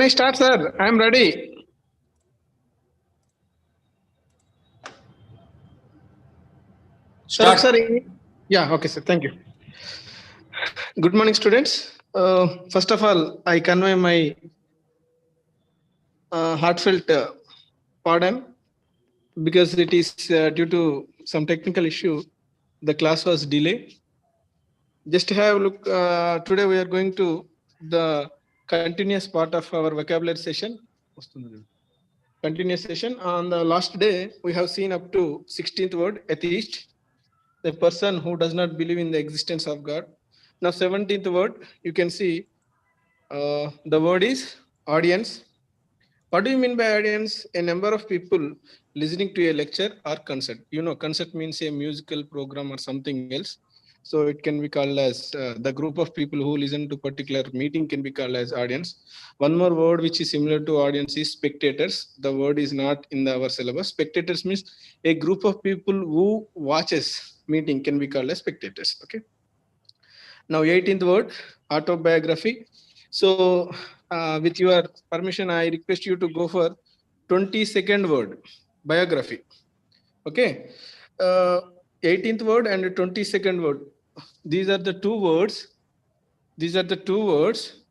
I start, sir? I am ready. Sir, Start. yeah, okay, sir. Thank you. Good morning, students. First of all, I convey my heartfelt pardon because it is due to some technical issue. The class was delayed. Just have a look. Today we are going to the continuous part of our vocabulary session. Continuous session. On the last day, we have seen up to 16th word, atheist, the person who does not believe in the existence of God. Now, 17th word, you can see the word is audience. What do you mean by audience? A number of people listening to a lecture or concert. You know, concert means a musical program or something else. So it can be called as the group of people who listen to particular meeting can be called as audience. One more word which is similar to audience is spectators. The word is not in our syllabus. Spectators means a group of people who watches meeting can be called as spectators. Okay. Now, 18th word, autobiography. So, with your permission, I request you to go for 22nd word, biography. Okay. Uh, 18th word and 22nd word. These are the two words. These are the two words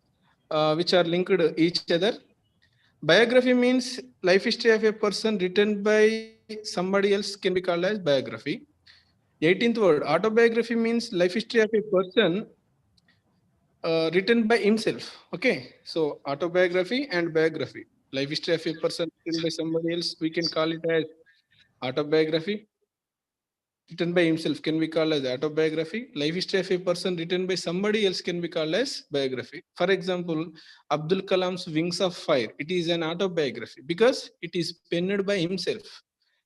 which are linked each other. Biography means life history of a person written by somebody else can be called as biography. 18th word, autobiography means life history of a person written by himself. Okay, so autobiography and biography, life history of a person written by somebody else, we can call it as autobiography. Written by himself can be called as autobiography. Life history of a person written by somebody else can be called as biography. For example, Abdul Kalam's Wings of Fire. It is an autobiography because it is penned by himself.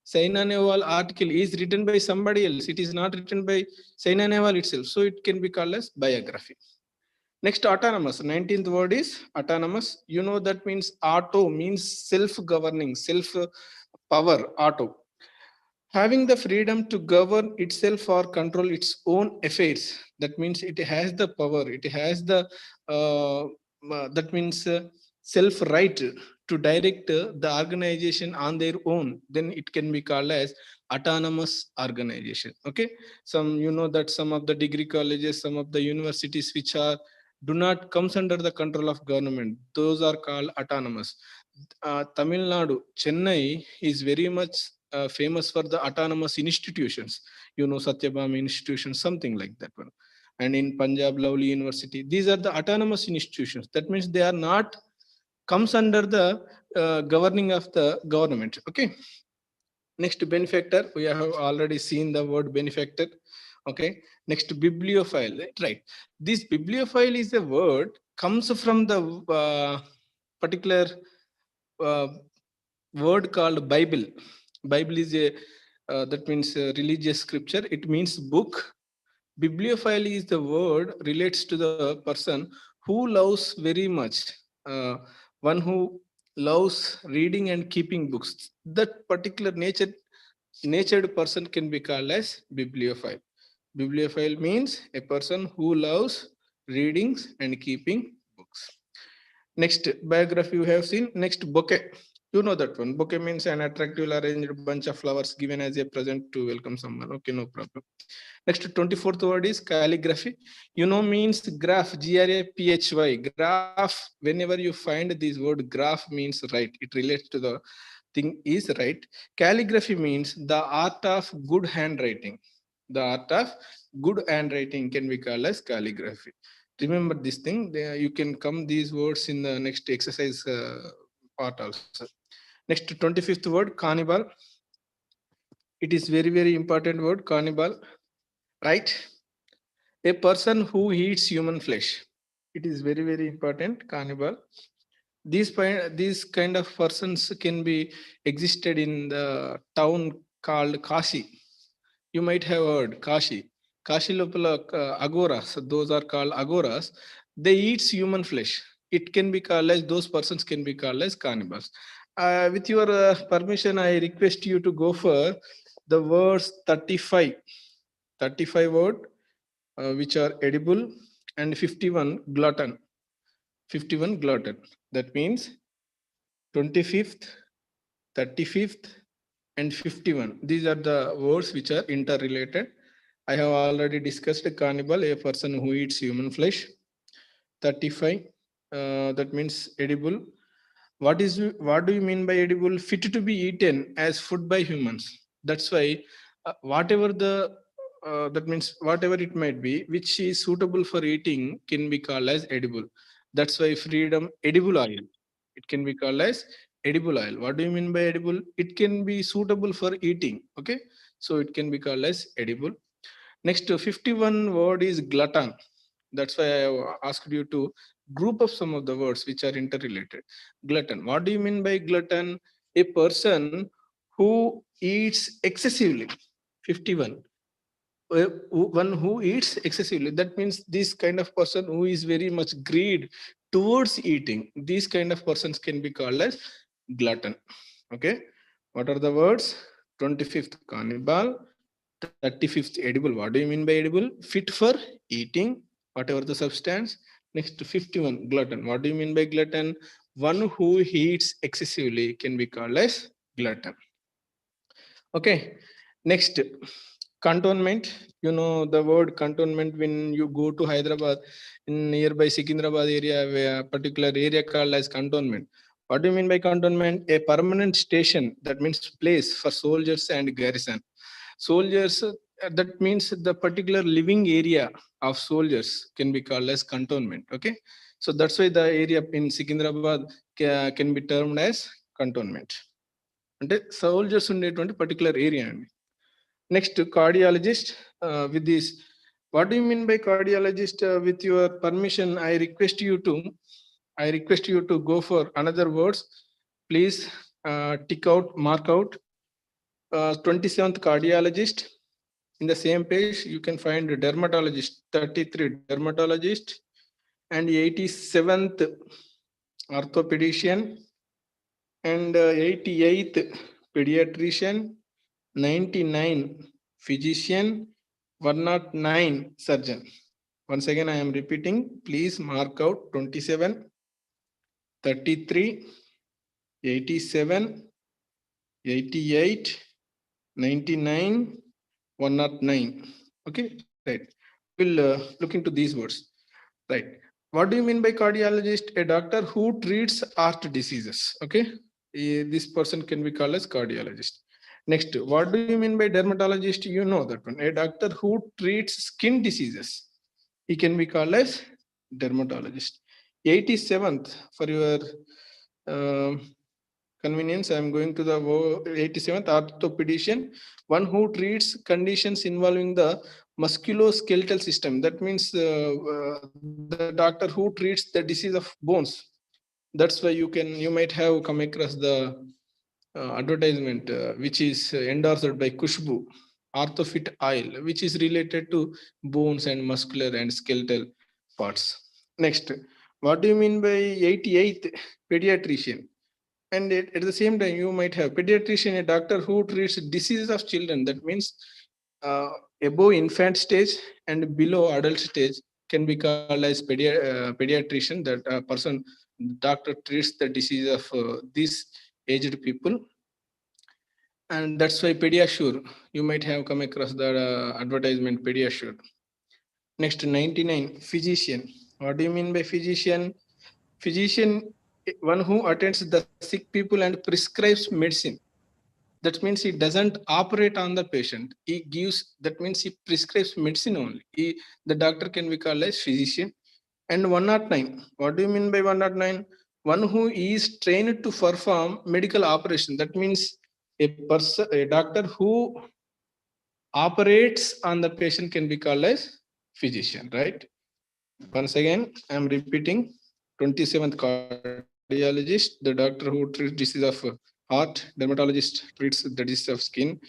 Saina Nehwal article is written by somebody else. It is not written by Saina Nehwal itself. So it can be called as biography. Next, autonomous. 19th word is autonomous. You know that means auto means self-governing, self-power, auto. Having the freedom to govern itself or control its own affairs. That means it has the power. It has the, that means self-right to direct the organization on their own. Then it can be called as autonomous organization. Okay. Some, you know that some of the degree colleges, some of the universities which are do not comes under the control of government, those are called autonomous. Tamil Nadu, Chennai is very much famous for the autonomous institutions, you know, Satyabama institution, something like that one. And in Punjab, Lovely University, these are the autonomous institutions. That means they are not comes under the governing of the government. Okay. Next, benefactor. We have already seen the word benefactor. Okay. Next, bibliophile. Right. This bibliophile is a word comes from the particular uh, word called Bible. Bible is a that means religious scripture. It means book. Bibliophile is the word relates to the person who loves very much, one who loves reading and keeping books. That particular natured person can be called as bibliophile. Bibliophile means a person who loves readings and keeping books. Next, biography you have seen. Next, bouquet. You know that one. Bouquet means an attractively arranged bunch of flowers given as a present to welcome someone. Okay, no problem. Next, 24th word is calligraphy. You know means graph, Graphy. Graph, whenever you find this word graph means right. It relates to the thing is right. Calligraphy means the art of good handwriting. The art of good handwriting can be called as calligraphy. Remember this thing. You can come these words in the next exercise part also. Next, 25th word, cannibal. It is very, very important word, cannibal. Right? A person who eats human flesh. It is very, very important, cannibal. These kind of persons can be existed in the town called Kashi. You might have heard Kashi. Kashi Lopala agoras, those are called agoras. They eat human flesh. It can be called as, those persons can be called as cannibals. With your permission, I request you to go for the verse 35. 35 word which are edible, and 51 glutton. 51 glutton. That means 25th, 35th, and 51. These are the words which are interrelated. I have already discussed cannibal, a person who eats human flesh. 35, that means edible. What do you mean by edible? Fit to be eaten as food by humans. That's why whatever the that means whatever it might be, which is suitable for eating can be called as edible. That's why freedom edible oil. It can be called as edible oil. What do you mean by edible? It can be suitable for eating. Okay, so it can be called as edible. Next, 51 word is glutton. That's why I asked you to group up some of the words which are interrelated. Glutton. What do you mean by glutton? A person who eats excessively. 51. One who eats excessively. That means this kind of person who is very much greed towards eating. These kind of persons can be called as glutton. Okay. What are the words? 25th cannibal, 35th edible. What do you mean by edible? Fit for eating, whatever the substance. Next, 51 glutton. What do you mean by glutton? One who eats excessively can be called as glutton. Okay. Next, cantonment. You know the word cantonment when you go to Hyderabad, in nearby Secunderabad area, where a particular area called as cantonment. What do you mean by cantonment? A permanent station, that means place for soldiers and garrison. Soldiers, that means the particular living area of soldiers can be called as cantonment. Okay, so that's why the area in Secunderabad can be termed as cantonment. అంటే soldiers ఉండేటువంటి particular area అండి. Next cardiologist. With this, what do you mean by cardiologist? With your permission, I request you to go for another words. Please tick out, mark out 27th cardiologist. In the same page, you can find dermatologist, 33 dermatologist, and 87th orthopedician, and 88th pediatrician, 99 physician, 109 surgeon. Once again, I am repeating, please mark out 27, 33, 87, 88, 99, 109. Okay, right. We'll look into these words. Right. What do you mean by cardiologist? A doctor who treats heart diseases. Okay, this person can be called as cardiologist. Next, what do you mean by dermatologist? You know that one. A doctor who treats skin diseases, he can be called as dermatologist. 87th, for your convenience, I am going to the 87th orthopedician, one who treats conditions involving the musculoskeletal system. That means the doctor who treats the disease of bones. That's why you might have come across the advertisement which is endorsed by Kushbu, Orthofit oil, which is related to bones and muscular and skeletal parts. Next, what do you mean by 88th pediatrician? And at the same time, you might have pediatrician, a doctor who treats diseases of children. That means uh, above infant stage and below adult stage can be called as pediatrician. That person, doctor treats the disease of these aged people. And that's why Pediasure, you might have come across the advertisement Pediasure. Next, 99 physician. What do you mean by physician? Physician, one who attends the sick people and prescribes medicine. That means he doesn't operate on the patient. He gives, that means he prescribes medicine only. The doctor can be called as physician. And 109, what do you mean by 109? One who is trained to perform medical operation. That means a doctor who operates on the patient can be called as physician, right? Once again, I am repeating, 27th cardiologist, the doctor who treats disease of heart. Dermatologist treats the disease of skin.